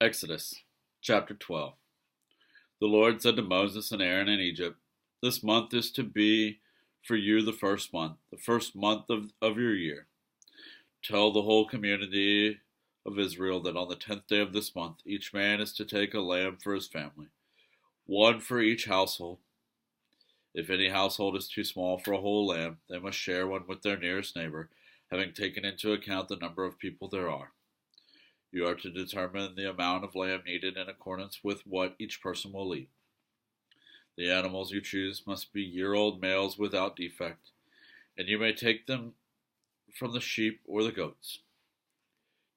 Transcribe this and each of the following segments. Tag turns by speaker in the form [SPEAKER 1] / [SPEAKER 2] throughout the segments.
[SPEAKER 1] Exodus chapter 12. The Lord said to Moses and Aaron in Egypt, "This month is to be for you the first month of your year. Tell the whole community of Israel that on the 10th day of this month, each man is to take a lamb for his family, one for each household. If any household is too small for a whole lamb, they must share one with their nearest neighbor, having taken into account the number of people there are. You are to determine the amount of lamb needed in accordance with what each person will eat. The animals you choose must be year-old males without defect, and you may take them from the sheep or the goats.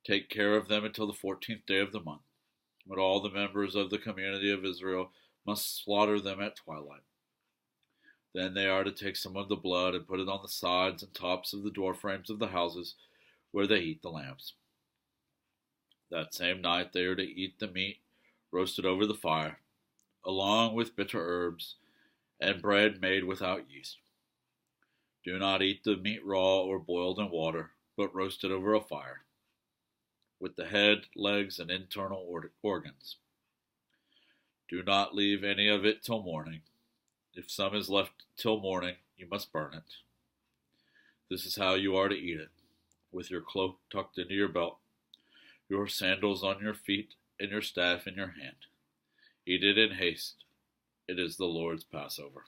[SPEAKER 1] Take care of them until the 14th day of the month, when all the members of the community of Israel must slaughter them at twilight. Then they are to take some of the blood and put it on the sides and tops of the door frames of the houses where they eat the lambs. That same night they are to eat the meat roasted over the fire, along with bitter herbs and bread made without yeast. Do not eat the meat raw or boiled in water, but roast it over a fire, with the head, legs, and internal organs. Do not leave any of it till morning. If some is left till morning, you must burn it. This is how you are to eat it, with your cloak tucked into your belt, your sandals on your feet, and your staff in your hand. Eat it in haste. It is the Lord's Passover.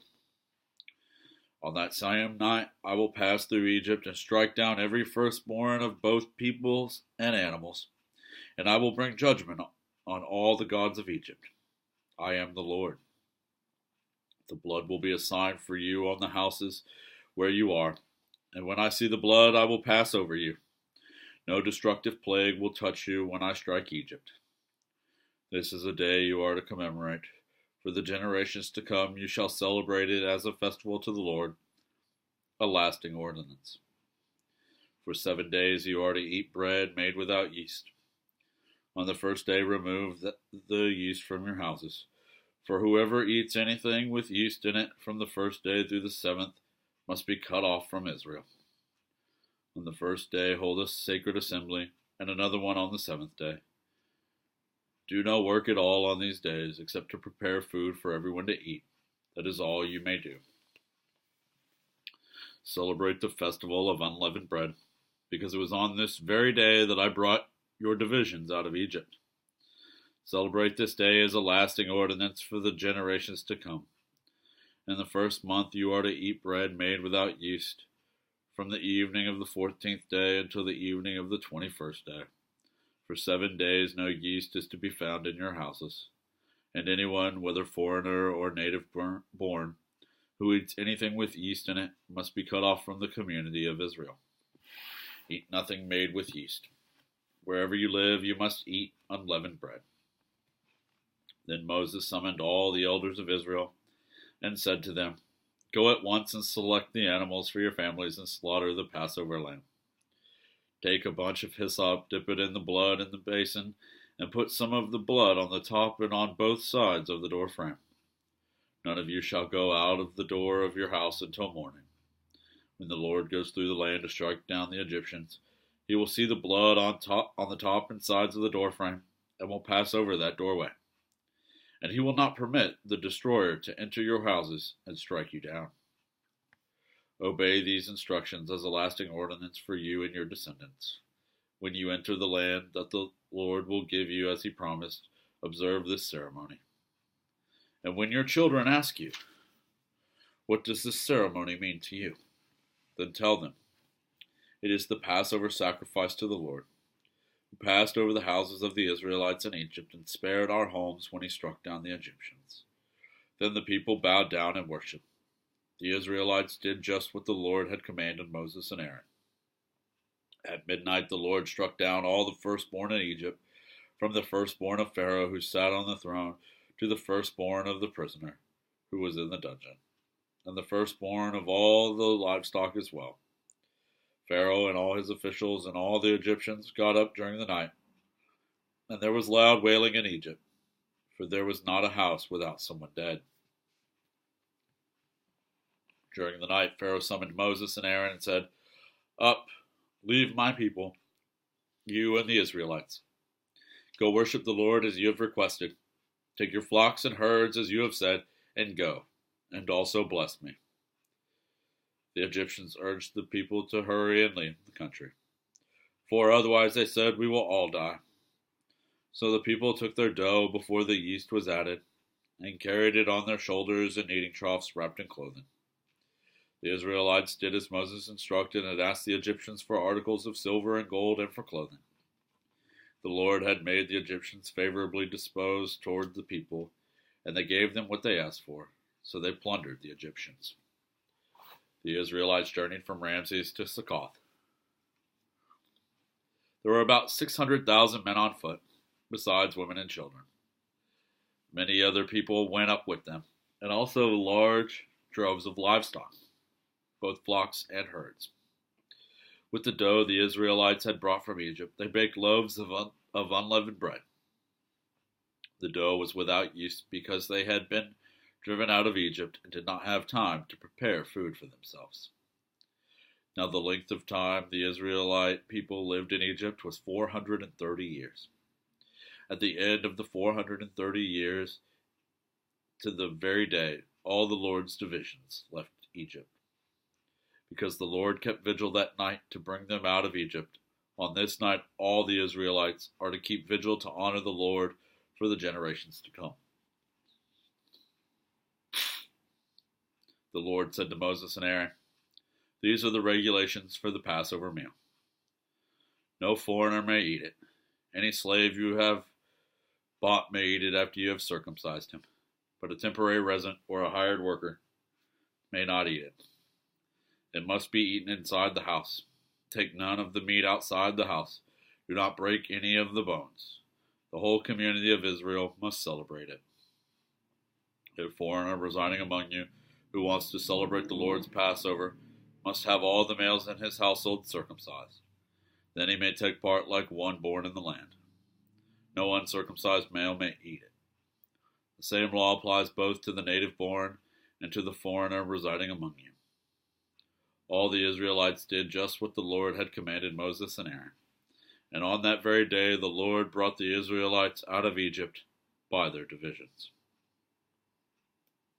[SPEAKER 1] On that same night I will pass through Egypt and strike down every firstborn of both peoples and animals, and I will bring judgment on all the gods of Egypt. I am the Lord. The blood will be a sign for you on the houses where you are, and when I see the blood I will pass over you. No destructive plague will touch you when I strike Egypt. This is a day you are to commemorate. For the generations to come you shall celebrate it as a festival to the Lord, a lasting ordinance. For 7 days you are to eat bread made without yeast. On the first day remove the yeast from your houses. For whoever eats anything with yeast in it from the first day through the 7th must be cut off from Israel. On the first day hold a sacred assembly, and another one on the 7th day. Do no work at all on these days, except to prepare food for everyone to eat. That is all you may do. Celebrate the festival of unleavened bread, because it was on this very day that I brought your divisions out of Egypt. Celebrate this day as a lasting ordinance for the generations to come. In the first month you are to eat bread made without yeast, from the evening of the 14th day until the evening of the 21st day. For 7 days no yeast is to be found in your houses, and anyone, whether foreigner or native born, who eats anything with yeast in it must be cut off from the community of Israel. Eat nothing made with yeast. Wherever you live you must eat unleavened bread. Then Moses summoned all the elders of Israel and said to them, "Go at once and select the animals for your families and slaughter the Passover lamb. Take a bunch of hyssop, dip it in the blood in the basin, and put some of the blood on the top and on both sides of the door frame. None of you shall go out of the door of your house until morning. When the Lord goes through the land to strike down the Egyptians, he will see the blood on the top and sides of the door frame, and will pass over that doorway. And he will not permit the destroyer to enter your houses and strike you down. Obey these instructions as a lasting ordinance for you and your descendants. When you enter the land that the Lord will give you as he promised, observe this ceremony. And when your children ask you, 'What does this ceremony mean to you?' then tell them, 'It is the Passover sacrifice to the Lord, who passed over the houses of the Israelites in Egypt and spared our homes when he struck down the Egyptians.' Then the people bowed down and worshipped. The Israelites did just what the Lord had commanded Moses and Aaron. At midnight the Lord struck down all the firstborn in Egypt, from the firstborn of Pharaoh who sat on the throne to the firstborn of the prisoner who was in the dungeon, and the firstborn of all the livestock as well. Pharaoh and all his officials and all the Egyptians got up during the night, and there was loud wailing in Egypt, for there was not a house without someone dead. During the night Pharaoh summoned Moses and Aaron and said, 'Up, leave my people, you and the Israelites. Go worship the Lord as you have requested. Take your flocks and herds as you have said, and go, and also bless me." The Egyptians urged the people to hurry and leave the country, for otherwise, they said, "we will all die." So the people took their dough before the yeast was added, and carried it on their shoulders in kneading troughs wrapped in clothing. The Israelites did as Moses instructed and asked the Egyptians for articles of silver and gold and for clothing. The Lord had made the Egyptians favorably disposed toward the people, and they gave them what they asked for, so they plundered the Egyptians. The Israelites journeyed from Ramses to Succoth. There were about 600,000 men on foot, besides women and children. Many other people went up with them, and also large droves of livestock, both flocks and herds. With the dough the Israelites had brought from Egypt, they baked loaves of unleavened bread. The dough was without yeast because they had been driven out of Egypt and did not have time to prepare food for themselves. Now the length of time the Israelite people lived in Egypt was 430 years. At the end of the 430 years, to the very day, all the Lord's divisions left Egypt. Because the Lord kept vigil that night to bring them out of Egypt, on this night all the Israelites are to keep vigil to honor the Lord for the generations to come. The Lord said to Moses and Aaron, "These are the regulations for the Passover meal. No foreigner may eat it. Any slave you have bought may eat it after you have circumcised him, but a temporary resident or a hired worker may not eat it. It must be eaten inside the house. Take none of the meat outside the house. Do not break any of the bones. The whole community of Israel must celebrate it. A foreigner residing among you who wants to celebrate the Lord's Passover must have all the males in his household circumcised. Then he may take part like one born in the land. No uncircumcised male may eat it. The same law applies both to the native born and to the foreigner residing among you." All the Israelites did just what the Lord had commanded Moses and Aaron. And on that very day the Lord brought the Israelites out of Egypt by their divisions.